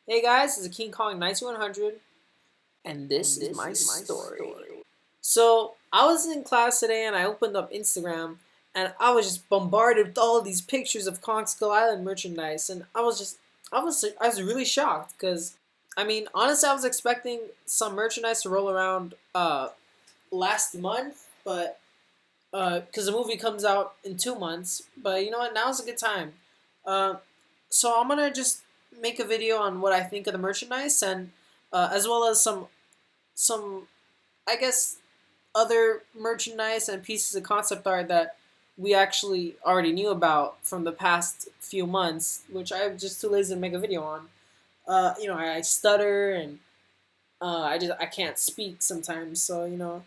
Hey guys, this is King Kong 9100, and this is my story. So, I was in class today and I opened up Instagram and I was just bombarded with all these pictures of Kong Skull Island merchandise, and I was really shocked because, honestly, I was expecting some merchandise to roll around last month, but because the movie comes out in 2 months, but you know what, now's a good time. Uh, so I'm gonna just make a video on what I think of the merchandise, and as well as some I guess other merchandise and pieces of concept art that we actually already knew about from the past few months, which I'm just too lazy to make a video on. I stutter and I can't speak sometimes, so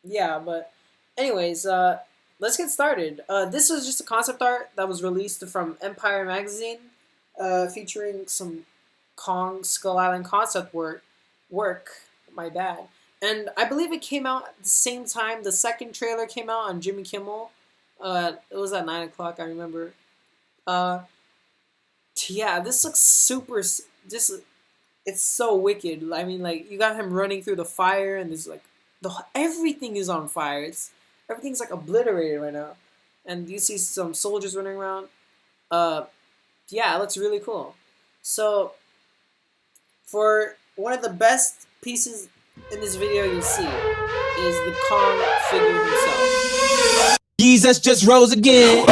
yeah. But anyways, let's get started. This was just a concept art that was released from Empire magazine, featuring some Kong Skull Island concept work. My bad. And I believe it came out at the same time the second trailer came out on Jimmy Kimmel. It was at 9 o'clock. I remember. Uh, yeah, this looks super. This it's so wicked. I mean, like you got him running through the fire, and there's like everything is on fire. Everything's like obliterated right now, and you see some soldiers running around. Uh, yeah, it looks really cool. So for one of the best pieces in this video you'll see is the Kong figure himself. Jesus just rose again.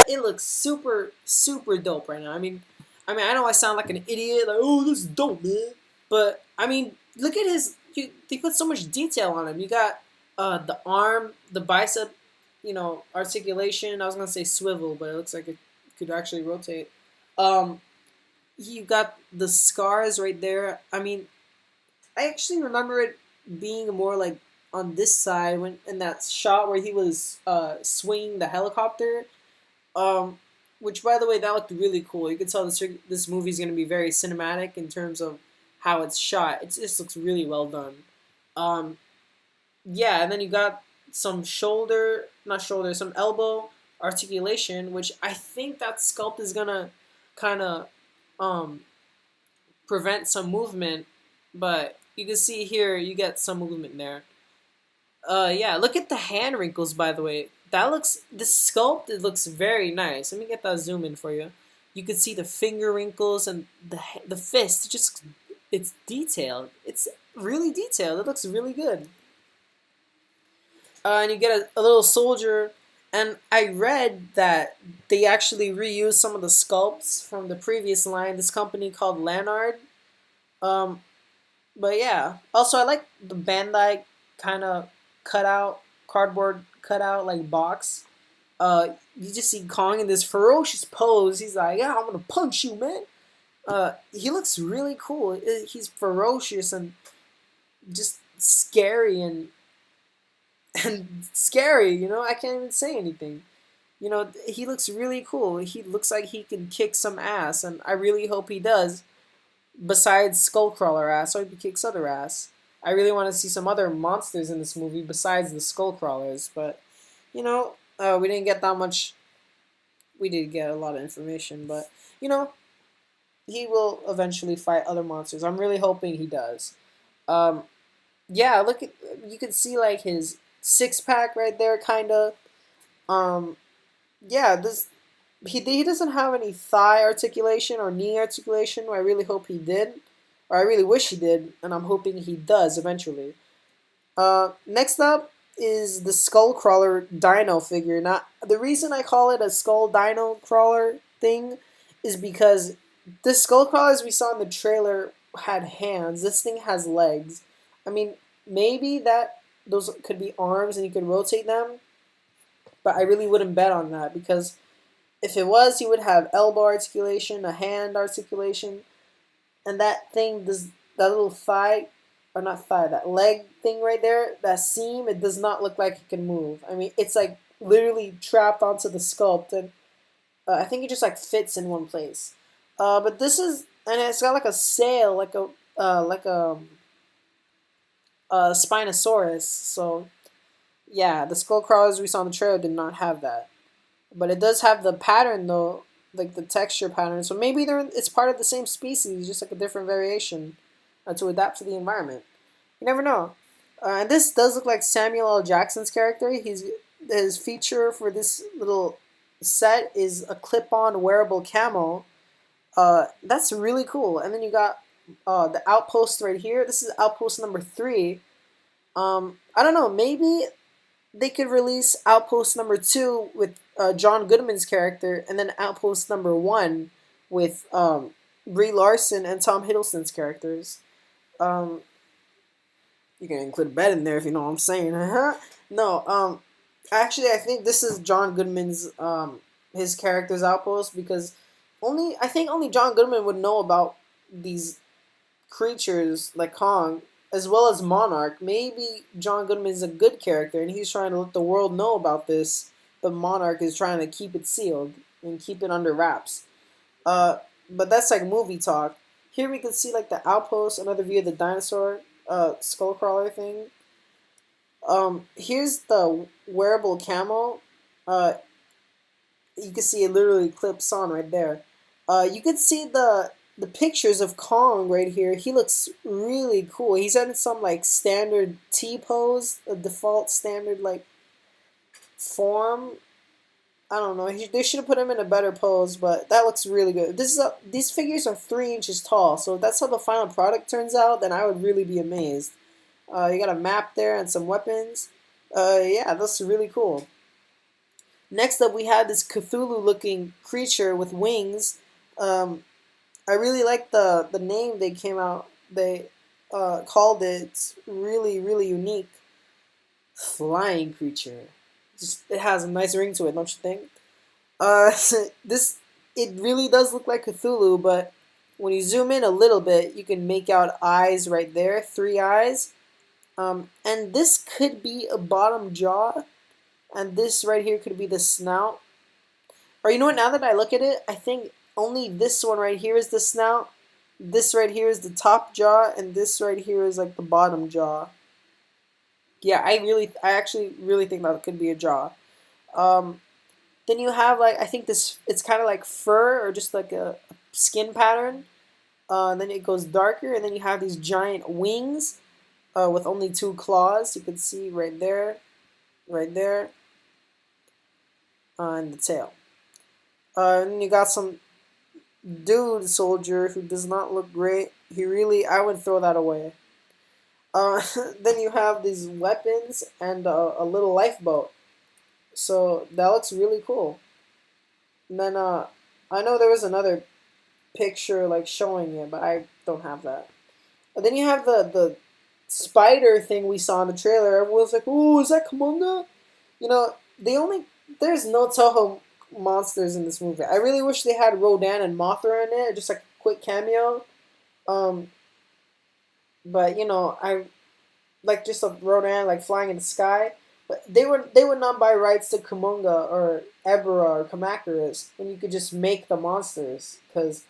It looks super, super dope right now. I know I sound like an idiot, like, oh, this is dope, man. But look at they put so much detail on him. You got the arm, the bicep, articulation. I was gonna say swivel, but it looks like it could actually rotate. You got the scars right there. I actually remember it being more like on this side when in that shot where he was swinging the helicopter. Which by the way, that looked really cool. You can tell this movie is gonna be very cinematic in terms of how it's shot. It just looks really well done. Um, yeah, and then you got some some elbow articulation, which I think that sculpt is gonna kind of um prevent some movement, but you can see here you get some movement there. Yeah, look at the hand wrinkles, by the way. This sculpt, it looks very nice. Let me get that zoom in for you. You can see the finger wrinkles and the fist. It's detailed. It's really detailed. It looks really good. And you get a little soldier, and I read that they actually reused some of the sculpts from the previous line. This company called Lanard. Um, but yeah. Also, I like the Bandai kind of cardboard cutout like box. You just see Kong in this ferocious pose. He's like, "Yeah, I'm gonna punch you, man." He looks really cool. He's ferocious and just scary and scary. I can't even say anything. He looks really cool. He looks like he can kick some ass, and I really hope he does. Besides Skullcrawler ass, I hope he kicks other ass. I really want to see some other monsters in this movie besides the Skullcrawlers, but we didn't get that much. We did get a lot of information, but he will eventually fight other monsters. I'm really hoping he does. Um, yeah, you can see like his six pack right there, kind of. Um, yeah, he doesn't have any thigh articulation or knee articulation. I really hope he did, or I really wish he did, and I'm hoping he does eventually. Next up is the Skull Crawler Dino figure. Now, the reason I call it a Skull Dino Crawler thing is because the Skull Crawlers we saw in the trailer had hands. This thing has legs. Maybe those could be arms and you could rotate them, but I really wouldn't bet on that because if it was, he would have elbow articulation, a hand articulation, and that little thigh, or not thigh, that leg thing right there, that seam, it does not look like it can move. It's like literally trapped onto the sculpt, and I think it just like fits in one place. But this is, and it's got like a sail, like a Spinosaurus. So yeah, the skull crawlers we saw in the trailer did not have that, but it does have the pattern though like the texture pattern. So maybe it's part of the same species, just like a different variation to adapt to the environment. You never know. And this does look like Samuel L. Jackson's character. His feature for this little set is a clip-on wearable camo. That's really cool. And then you got the outpost right here. This is outpost number 3. I don't know. Maybe they could release Outpost number 2 with John Goodman's character, and then Outpost number 1 with Brie Larson and Tom Hiddleston's characters. Um, you can include a bed in there if you know what I'm saying. No, actually, I think this is John Goodman's his character's Outpost because only John Goodman would know about these creatures like Kong, as well as Monarch. Maybe John Goodman is a good character and he's trying to let the world know about this, but Monarch is trying to keep it sealed and keep it under wraps. Uh, but that's like movie talk. Here we can see like the Outpost, another view of the dinosaur skullcrawler thing. Here's the wearable camo. Uh, you can see it literally clips on right there. You can see the pictures of Kong right here. He looks really cool. He's in some like standard T pose, a default standard like form. I don't know. They should have put him in a better pose, but that looks really good. These figures are 3 inches tall, so if that's how the final product turns out, then I would really be amazed. You got a map there and some weapons. Yeah, that's really cool. Next up, we have this Cthulhu-looking creature with wings. Um, I really like the name they came out. They called it. It's really unique. Flying creature. Just it has a nice ring to it, don't you think? Uh, this it really does look like Cthulhu, but when you zoom in a little bit, you can make out eyes right there, 3 eyes. And this could be a bottom jaw, and this right here could be the snout. Or you know what? Now that I look at it, I think only this one right here is the snout. This right here is the top jaw, and this right here is like the bottom jaw. Yeah, I actually really think that could be a jaw. Um, then you have like I think this it's kind of like fur or just like a skin pattern. And then it goes darker, and then you have these giant wings with only 2 claws. You can see right there, and the tail. And then you got some dude soldier who does not look great. I would throw that away. Uh, then you have these weapons and a little lifeboat. So that looks really cool. And then I know there was another picture like showing it, but I don't have that. And then you have the spider thing we saw in the trailer. Everyone's like, "Oh, is that Kamunga?" You know, there's no Toho monsters in this movie. I really wish they had Rodan and Mothra in it, just like a quick cameo. Um, but I like just a Rodan like flying in the sky. But they would not buy rights to Kumunga or Ebra or Kamacuras when you could just make the monsters. Because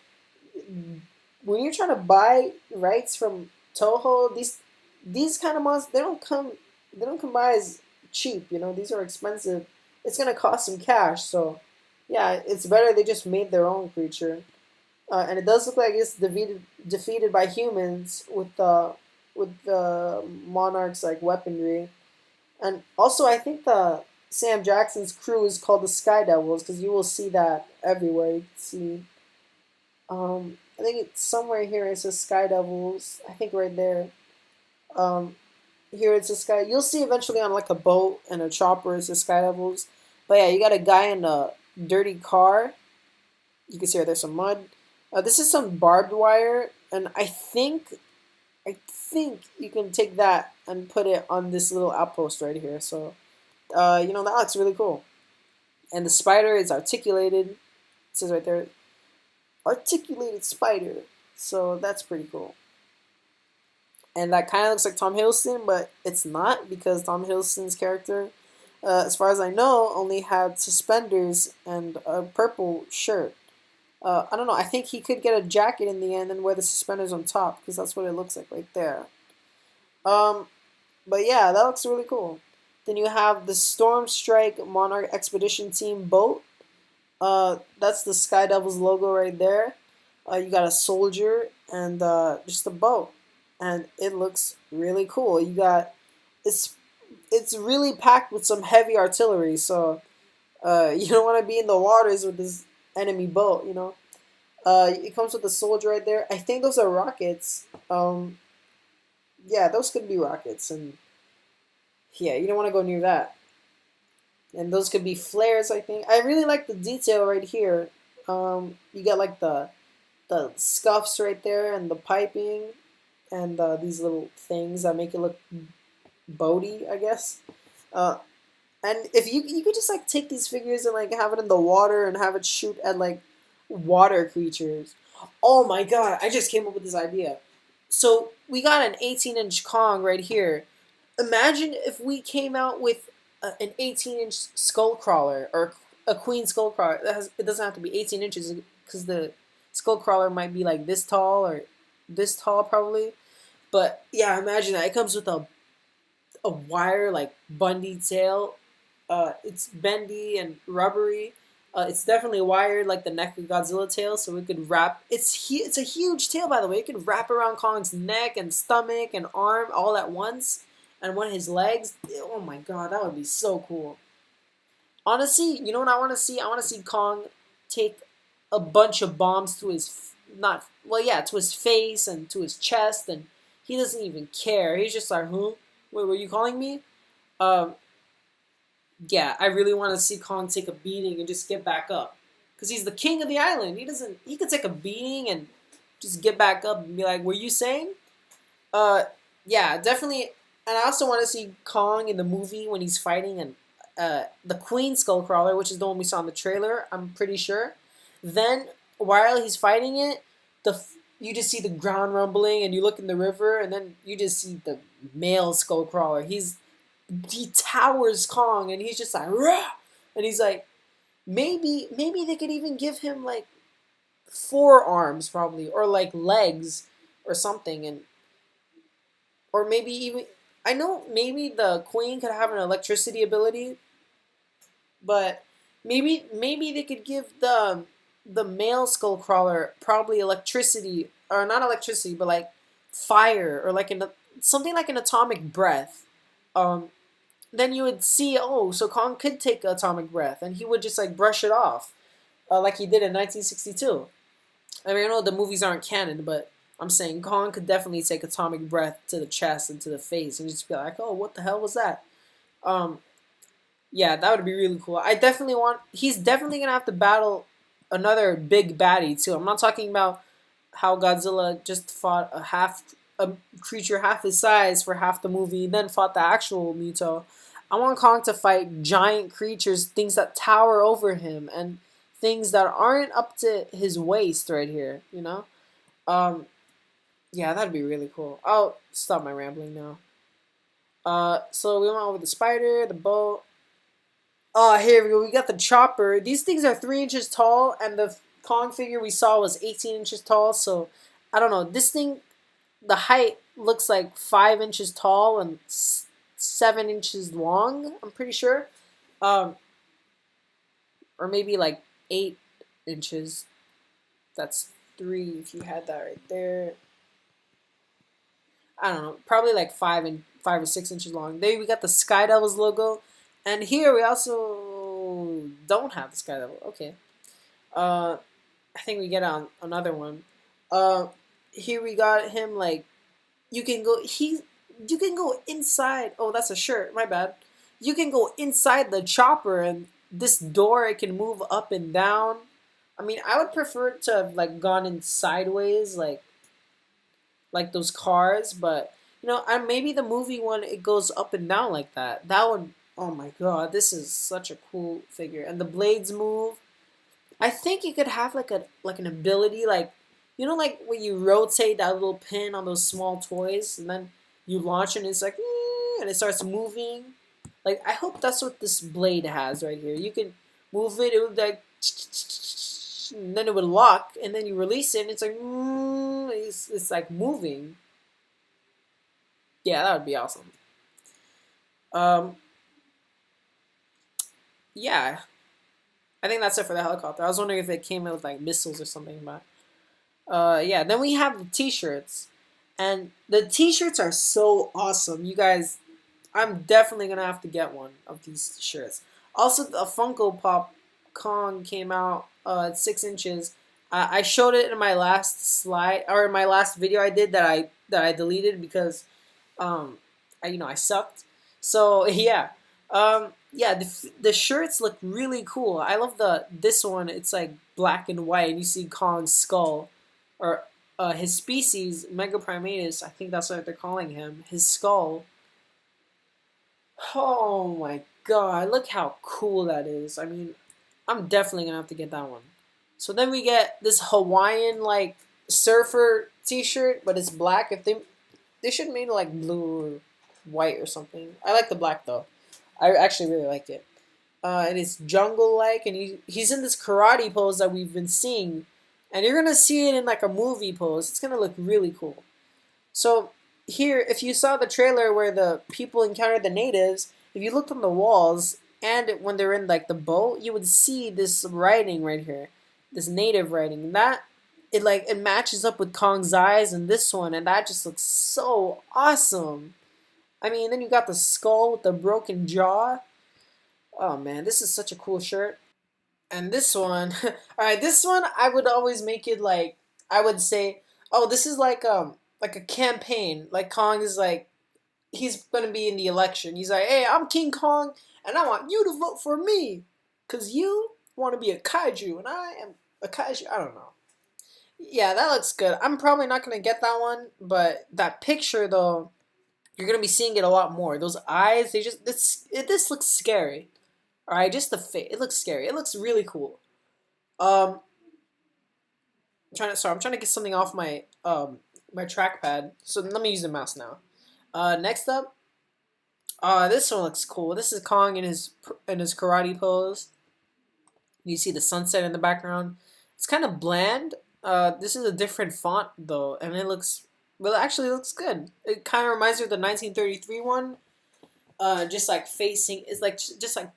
when you're trying to buy rights from Toho, these kind of monsters they don't come by as cheap. These are expensive. It's gonna cost some cash. So yeah, it's better they just made their own creature. And it does look like it's defeated by humans with the monarchs like weaponry. And also, I think the Sam Jackson's crew is called the Sky Devils because you will see that everywhere. You can see, I think it's somewhere here. It says Sky Devils. I think right there. Um, Here it's a Sky. You'll see eventually on like a boat and a chopper. It's the Sky Devils. But yeah, you got a guy in a dirty car. You can see right there's some mud. This is some barbed wire, and I think you can take that and put it on this little outpost right here. So, that looks really cool. And the spider is articulated. It says right there, articulated spider. So that's pretty cool. And that kind of looks like Tom Hiddleston, but it's not because Tom Hiddleston's character, as far as I know, only had suspenders and a purple shirt. I don't know. I think he could get a jacket in the end and wear the suspenders on top because that's what it looks like right there. Um, but yeah, that looks really cool. Then you have the Storm Strike Monarch Expedition Team boat. That's the Sky Devils logo right there. You got a soldier and just a boat, and it looks really cool. You got it's it's really packed with some heavy artillery, so you don't want to be in the waters with this enemy boat. It comes with a soldier right there. I think those are rockets. Yeah, those could be rockets, and yeah, you don't want to go near that. And those could be flares. I think I really like the detail right here. You got like the scuffs right there and the piping and these little things that make it look boaty, I guess. Uh, and if you could just like take these figures and like have it in the water and have it shoot at like water creatures. Oh my god! I just came up with this idea. So we got an 18-inch Kong right here. Imagine if we came out with an 18-inch skull crawler or a queen skull crawler. It doesn't have to be 18 inches because the skull crawler might be like this tall or this tall probably. But yeah, imagine that. It comes with a wire like Bundy tail. It's bendy and rubbery. It's definitely wired like the neck of Godzilla tail, so it could wrap. It's a huge tail, by the way. It could wrap around Kong's neck and stomach and arm all at once, and one of his legs. Oh my god, that would be so cool. Honestly, you know what I want to see? I want to see Kong take a bunch of bombs to his not well, yeah, to his face and to his chest, and he doesn't even care. He's just like, huh? Wait, were you calling me? Um, yeah, I really want to see Kong take a beating and just get back up, because he's the king of the island. He doesn't. He could take a beating and just get back up and be like, "Were you saying?" Uh, yeah, definitely. And I also want to see Kong in the movie when he's fighting and the Queen Skullcrawler, which is the one we saw in the trailer. I'm pretty sure. Then while he's fighting it, you just see the ground rumbling, and you look in the river, and then you just see the male Skullcrawler. He towers Kong, and he's just like, rah! And he's like, maybe they could even give him like forearms probably, or like legs or something, and or maybe even I know maybe the queen could have an electricity ability, but maybe they could give the male skull crawler probably electricity, or not electricity, but like fire, or like something like an atomic breath. Um, then you would see, oh, so Kong could take atomic breath, and he would just like brush it off, like he did in 1962. I mean, I know the movies aren't canon, but I'm saying Kong could definitely take atomic breath to the chest and to the face, and just be like, oh, what the hell was that? Um, yeah, that would be really cool. I definitely want. He's definitely gonna have to battle another big baddie too. I'm not talking about how Godzilla just fought a creature half his size for half the movie, then fought the actual Muto. I want Kong to fight giant creatures, things that tower over him, and things that aren't up to his waist right here. Um, yeah, that'd be really cool. I'll stop my rambling now. So we went over the spider, the boat. Oh, here we go. We got the chopper. These things are 3 inches tall, and the Kong figure we saw was 18 inches tall. So I don't know. This thing, the height looks like 5 inches tall and 7 inches long. I'm pretty sure, um, or maybe like 8 inches. That's three if you had that right there. I don't know, probably like 5 or 6 inches long. There we got the Sky Devils logo, and here we also don't have the Sky Devil. Okay, uh, I think we get on another one. Uh, Here we got him like you can go you can go inside. Oh, that's a shirt. My bad. You can go inside the chopper, and this door it can move up and down. I mean, I would prefer it to have like gone in sideways, like those cars, but and maybe the movie one it goes up and down like that. That one, oh my god, this is such a cool figure, and the blades move. I think you could have like an ability, like like when you rotate that little pin on those small toys, and then you launch it, and it's like, and it starts moving. Like I hope that's what this blade has right here. You can move it. It would like. And then it would lock, and then you release it, and it's like, it's like moving. Yeah, that would be awesome. Um, yeah, I think that's it for the helicopter. I was wondering if it came in with like missiles or something, but yeah. Then we have the t-shirts, and the t-shirts are so awesome. You guys, I'm definitely gonna have to get one of these shirts. Also, the Funko Pop Kong came out at 6 inches. I showed it in my last slide or in my last video I did that I deleted because I sucked. So yeah, the shirts look really cool. I love this one. It's like black and white, and you see Kong's skull, or his species, Megaprimatus. I think that's what they're calling him. His skull. Oh my god! Look how cool that is. I mean, I'm definitely gonna have to get that one. So then we get this Hawaiian like surfer T-shirt, but it's black. If they should have made it like blue or white or something. I like the black though. I actually really like it. And it's jungle like, and he's in this karate pose that we've been seeing, and you're gonna see it in like a movie pose. It's gonna look really cool. So here, if you saw the trailer where the people encountered the natives, if you looked on the walls and when they're in like the boat, you would see this writing right here, this native writing. That it matches up with Kong's eyes and this one, and that just looks so awesome. I mean, then you got the skull with the broken jaw. Oh man, this is such a cool shirt. And this one, all right, this one I would always make it like I would say, oh, this is like a campaign. Like Kong is like he's gonna be in the election. He's like, hey, I'm King Kong, and I want you to vote for me, cause you want to be a kaiju, and I am a kaiju. I don't know. Yeah, that looks good. I'm probably not gonna get that one, but that picture though, you're gonna be seeing it a lot more. Those eyes, this looks scary. All right, just the face. It looks scary. It looks really cool. Um, I'm trying to get something off my trackpad. So let me use the mouse now. Next up, this one looks cool. This is Kong in his karate pose. You see the sunset in the background. It's kind of bland. This is a different font though, and it actually looks good. It kind of reminds me of the 1933 one. Just like facing, it's like just like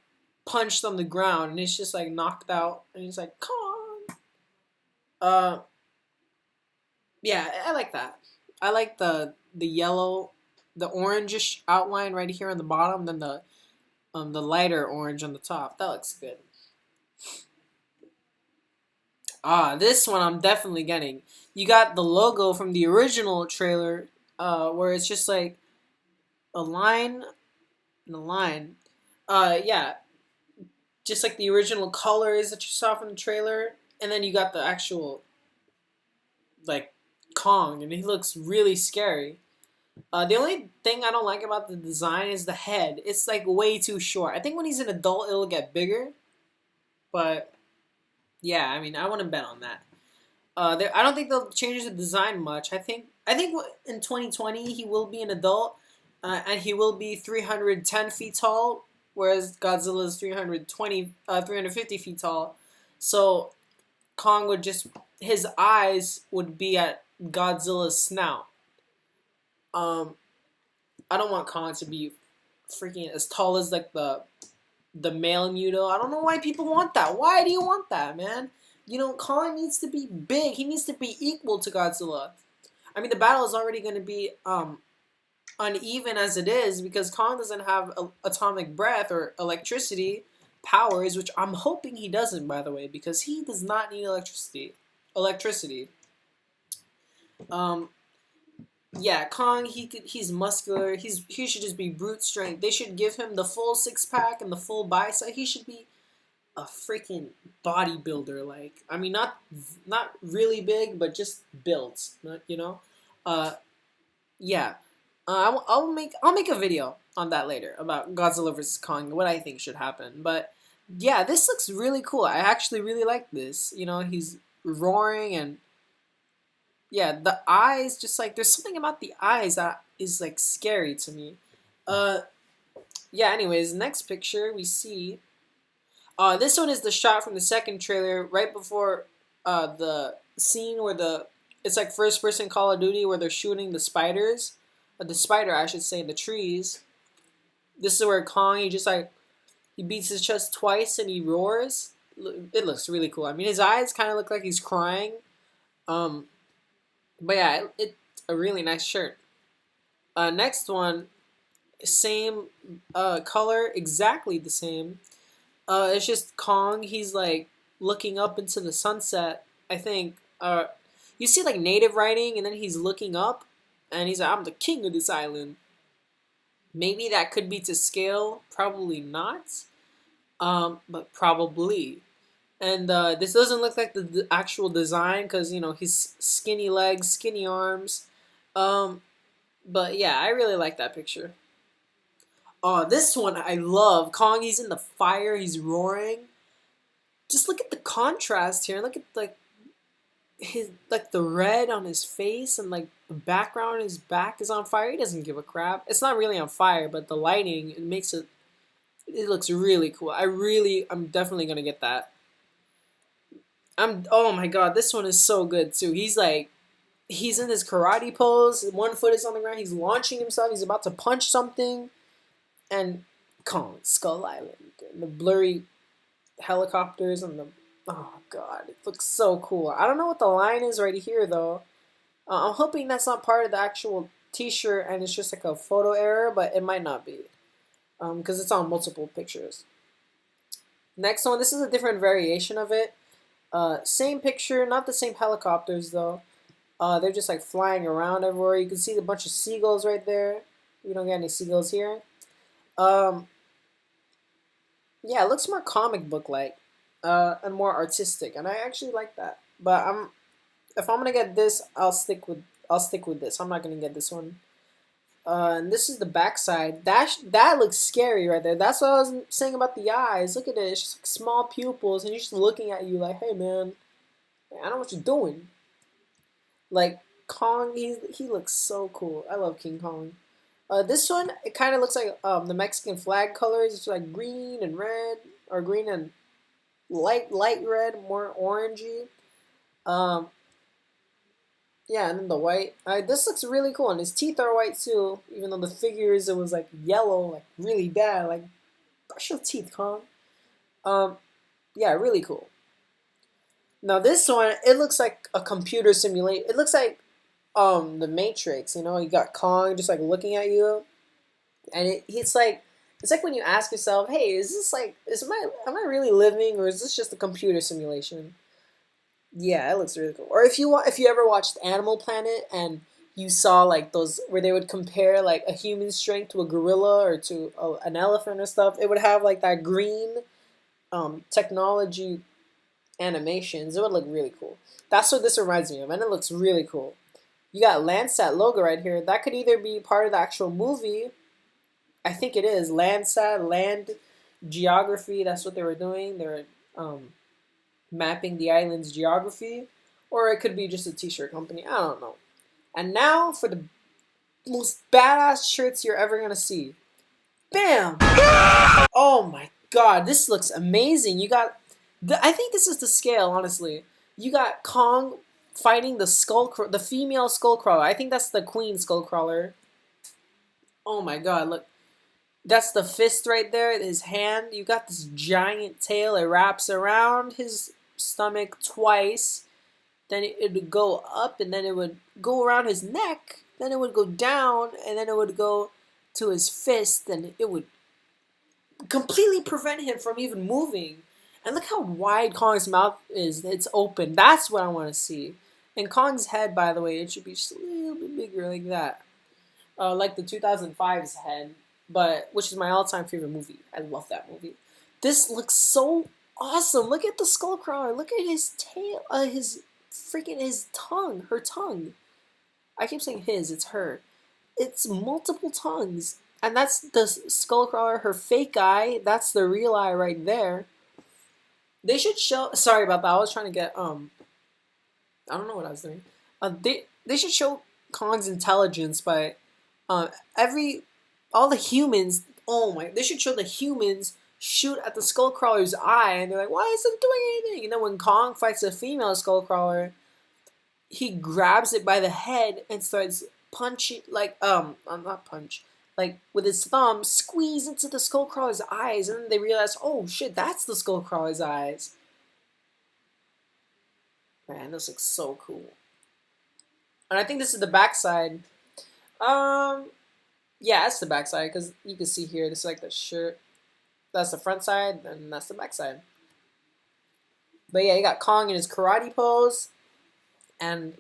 punched on the ground, and it's just like knocked out, and it's like Kong. Uh, yeah, I like that. I like the yellow, the orangish outline right here on the bottom, then the lighter orange on the top. That looks good. This one I'm definitely getting. You got the logo from the original trailer, where it's just like a line and a line. Yeah, just like the original colors that you saw from the trailer, and then you got the actual like Kong, and he looks really scary. The only thing I don't like about the design is the head. It's like way too short. I think when he's an adult, it'll get bigger. But yeah, I mean, I wouldn't bet on that. I don't think they'll change the design much. I think in 2020 he will be an adult, and he will be 310 feet tall, whereas Godzilla is 350 feet tall. So Kong would just his eyes would be at Godzilla's snout. Um, I don't want Kong to be freaking as tall as like the male Muto. I don't know why people want that. Why do you want that, man? Kong needs to be big. He needs to be equal to Godzilla. I mean, the battle is already going to be uneven as it is because Kong doesn't have atomic breath or electricity powers, which I'm hoping he doesn't, by the way, because he does not need electricity. Electricity. Um, yeah, Kong. He's muscular. He should just be brute strength. They should give him the full 6-pack and the full bicep. He should be a freaking bodybuilder. Like, I mean, not really big, but just built. You know. Yeah. I'll make a video on that later about Godzilla vs Kong, what I think should happen. But yeah, this looks really cool. I actually really like this. He's roaring, and yeah, the eyes, just like there's something about the eyes that is like scary to me. Uh yeah, anyways, next picture we see this one is the shot from the second trailer right before the scene where it's like first person Call of Duty where they're shooting the spiders. The spider, I should say, in the trees. This is where Kong, he beats his chest twice and he roars. it looks really cool. I mean, his eyes kind of look like he's crying. Um, but yeah, it's a really nice shirt. Next one, same color, exactly the same. It's just Kong. He's like looking up into the sunset. I think. You see like native writing, and then he's looking up, and he's like, "I'm the king of this island." Maybe that could be to scale. Probably not. But probably. And this doesn't look like the actual design because he's skinny legs, skinny arms. Um, but yeah, I really like that picture. Oh, this one I love. Kong, he's in the fire, he's roaring. Just look at the contrast here. Look at like his like the red on his face and like the background his back is on fire. He doesn't give a crap. It's not really on fire, but the lighting it makes it looks really cool. I'm definitely gonna get that. Oh my god, this one is so good too. He's in his karate pose. One foot is on the ground. He's launching himself. He's about to punch something, and Kong Skull Island and the blurry helicopters and the oh god, it looks so cool. I don't know what the line is right here though. I'm hoping that's not part of the actual T-shirt and it's just like a photo error, but it might not be because it's on multiple pictures. Next one, this is a different variation of it. Same picture, not the same helicopters though. They're just like flying around everywhere. You can see a bunch of seagulls right there. We don't get any seagulls here. Um, yeah, it looks more comic book like, and more artistic, and I actually like that. But if I'm gonna get this, I'll stick with this. I'm not gonna get this one. And this is the backside. That looks scary right there. That's what I was saying about the eyes. Look at it. It's just like small pupils, and he's just looking at you like, "Hey, man, I know what you're doing." Like Kong, he looks so cool. I love King Kong. This one it kind of looks like the Mexican flag colors. It's like green and red, or green and light red, more orangey. Um, yeah, and then the white. This looks really cool, and his teeth are white too. Even though the figures it was like yellow, like really bad. Like brush your teeth, Kong. Um, yeah, really cool. Now this one, it looks like a computer simulate. It looks like the Matrix. You got Kong just like looking at you, and it's like when you ask yourself, hey, is this like is my am I really living or is this just a computer simulation? Yeah, it looks really cool. Or if you ever watched Animal Planet and you saw like those where they would compare like a human strength to a gorilla or to an elephant or stuff, it would have like that green technology animations. It would look really cool. That's what this reminds me of, and it looks really cool. You got Landsat logo right here. That could either be part of the actual movie. I think it is Landsat land geography. That's what they were doing. They were mapping the island's geography, or it could be just a T-shirt company. I don't know. And now for the most badass shirts you're ever gonna see. Bam! Oh my god, this looks amazing. You got, I think this is the scale. Honestly, you got Kong fighting the female skullcrawler. I think that's the queen skullcrawler. Oh my god, look. That's the fist right there, his hand. You got this giant tail. It wraps around his stomach twice. Then it would go up, and then it would go around his neck. Then it would go down, and then it would go to his fist, and it would completely prevent him from even moving. And look how wide Kong's mouth is. It's open. That's what I want to see. And Kong's head, by the way, it should be just a little bit bigger like that. Like the 2005's head, but which is my all-time favorite movie. I love that movie. This looks so awesome. Look at the skull crawler. Look at his tail. His tongue. Her tongue. I keep saying his. It's her. It's multiple tongues, and that's the skull crawler. Her fake eye. That's the real eye right there. They should show. Sorry about that. I was trying to get I don't know what I was doing. They should show Kong's intelligence by uh, every all the humans. Oh my! They should show the humans shoot at the skullcrawler's eye, and they're like, "Why isn't it doing anything?" And then when Kong fights a female skullcrawler, he grabs it by the head and starts punching not punch, like with his thumb, squeeze into the skullcrawler's eyes, and then they realize, "Oh shit, that's the skullcrawler's eyes." Man, this looks so cool. And I think this is the backside. Um, yeah, that's the backside because you can see here. This is like the shirt. That's the front side, and that's the backside. But yeah, you got Kong in his karate pose, and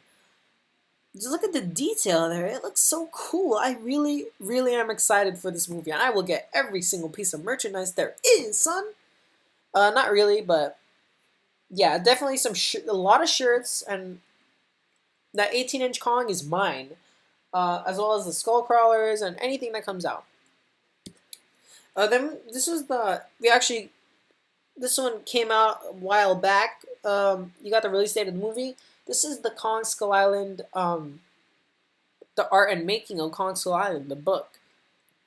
just look at the detail there. It looks so cool. I really, really am excited for this movie, and I will get every single piece of merchandise there is, son. Not really, but yeah, definitely a lot of shirts, and that 18-inch Kong is mine, as well as the skull crawlers and anything that comes out. Then this is the we actually this one came out a while back. You got the release date of the movie. This is the Kong Skull Island, the art and making of Kong Skull Island, the book,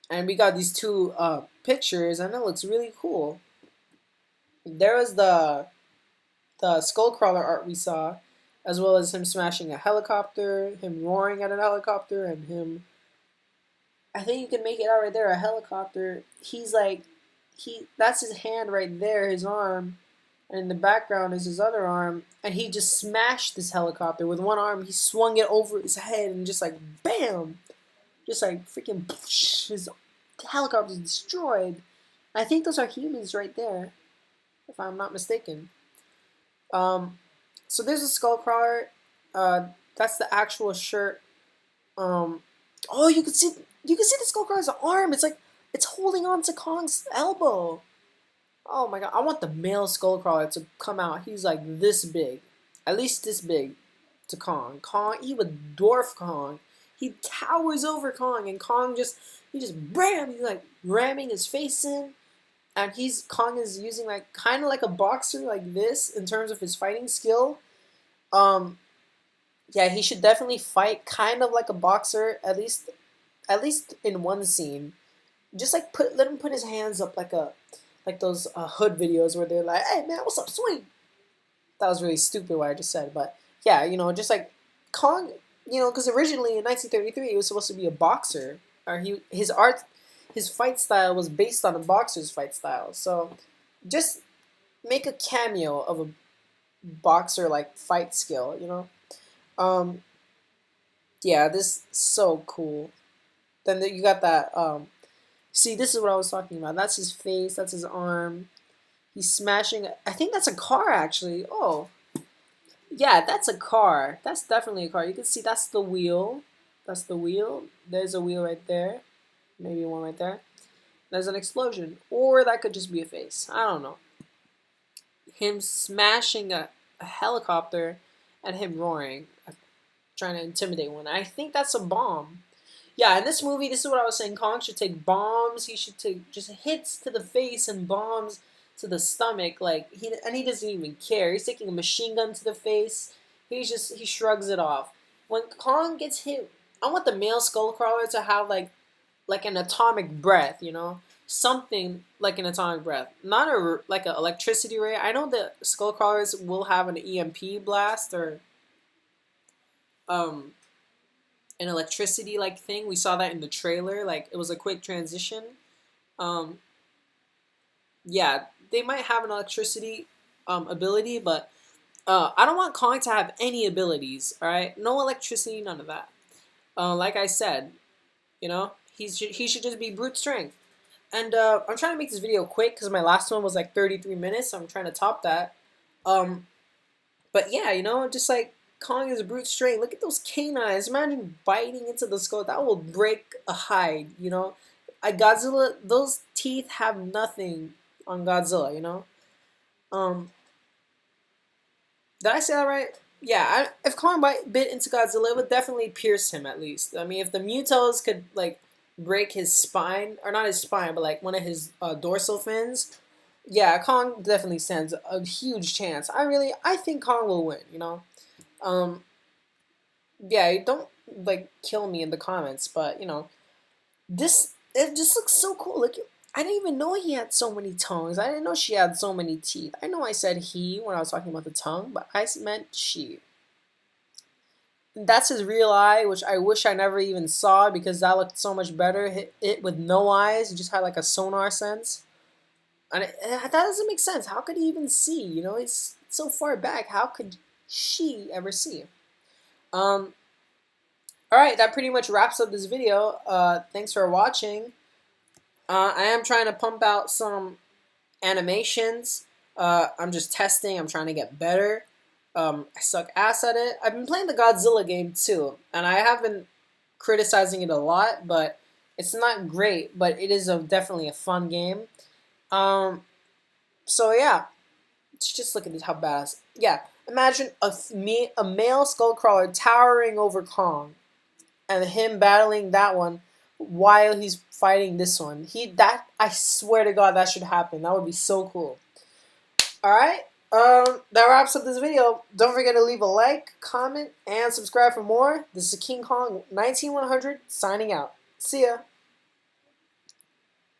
and we got these two pictures, and it looks really cool. There was the Skullcrawler art we saw, as well as him smashing a helicopter, him roaring at a helicopter, and him. I think you can make it out right there. A helicopter. He's like, That's his hand right there, his arm, and in the background is his other arm, and he just smashed this helicopter with one arm. He swung it over his head and just like bam, just like freaking his helicopter's destroyed. I think those are humans right there, if I'm not mistaken. Um, so there's a skull crawler. That's the actual shirt. Oh, you can see the skull crawler's arm. It's like it's holding on to Kong's elbow. Oh my god, I want the male skull crawler to come out. He's like this big, at least this big, to Kong. Kong, he would dwarf Kong. He towers over Kong, and Kong he just bam. He's like ramming his face in, and Kong is using like kind of like a boxer like this in terms of his fighting skill. Um, yeah, he should definitely fight kind of like a boxer at least in one scene. Just like let him put his hands up like those hood videos where they're like, "Hey man, what's up, swing?" That was really stupid what I just said, but yeah, just like Kong, because originally in 1933 he was supposed to be a boxer, or his fight style was based on a boxer's fight style. So just make a cameo of a boxer like fight skill, Um, yeah, this is so cool. Then you got that. See, this is what I was talking about. That's his face. That's his arm. He's smashing. I think that's a car, actually. Oh, yeah, that's a car. That's definitely a car. You can see that's the wheel. That's the wheel. There's a wheel right there. Maybe one right there. There's an explosion. Or that could just be a face. I don't know. Him smashing a helicopter and him roaring, trying to intimidate one. I think that's a bomb. Yeah, in this movie, this is what I was saying. Kong should take bombs. He should take just hits to the face and bombs to the stomach. Like he doesn't even care. He's taking a machine gun to the face. He shrugs it off. When Kong gets hit, I want the male Skullcrawler to have like an atomic breath. Something like an atomic breath, not like an electricity ray. I know the Skullcrawlers will have an EMP blast or um an electricity like thing. We saw that in the trailer. Like it was a quick transition. Um, yeah, they might have an electricity ability, but I don't want Kong to have any abilities. All right, no electricity, none of that. Like I said, he should just be brute strength. And I'm trying to make this video quick because my last one was like 33 minutes. So I'm trying to top that. Um, but yeah, just like Kong is brute strength. Look at those canines. Imagine biting into the skull. That will break a hide, Godzilla, those teeth have nothing on Godzilla. Um, did I say that right? Yeah, if Kong bit into Godzilla, it would definitely pierce him at least. I mean, if the Mutos could, like, break his spine, or not his spine, but, like, one of his dorsal fins, yeah, Kong definitely stands a huge chance. I think Kong will win. Um, yeah, don't like kill me in the comments, but it just looks so cool. Like I didn't even know he had so many tongues. I didn't know she had so many teeth. I know I said he when I was talking about the tongue, but I meant she. That's his real eye, which I wish I never even saw because that looked so much better. It with no eyes, it just had like a sonar sense, and that doesn't make sense. How could he even see? He's so far back. How could she ever see. Um, all right, that pretty much wraps up this video. Thanks for watching. I am trying to pump out some animations. I'm just testing. I'm trying to get better. I suck ass at it. I've been playing the Godzilla game too, and I have been criticizing it a lot, but it's not great. But it is definitely a fun game. Um, so yeah, just look at this, how badass. Yeah, imagine a male skullcrawler towering over Kong, and him battling that one while he's fighting this one. I swear to God, that should happen. That would be so cool. All right. That wraps up this video. Don't forget to leave a like, comment, and subscribe for more. This is King Kong 19100 signing out. See ya.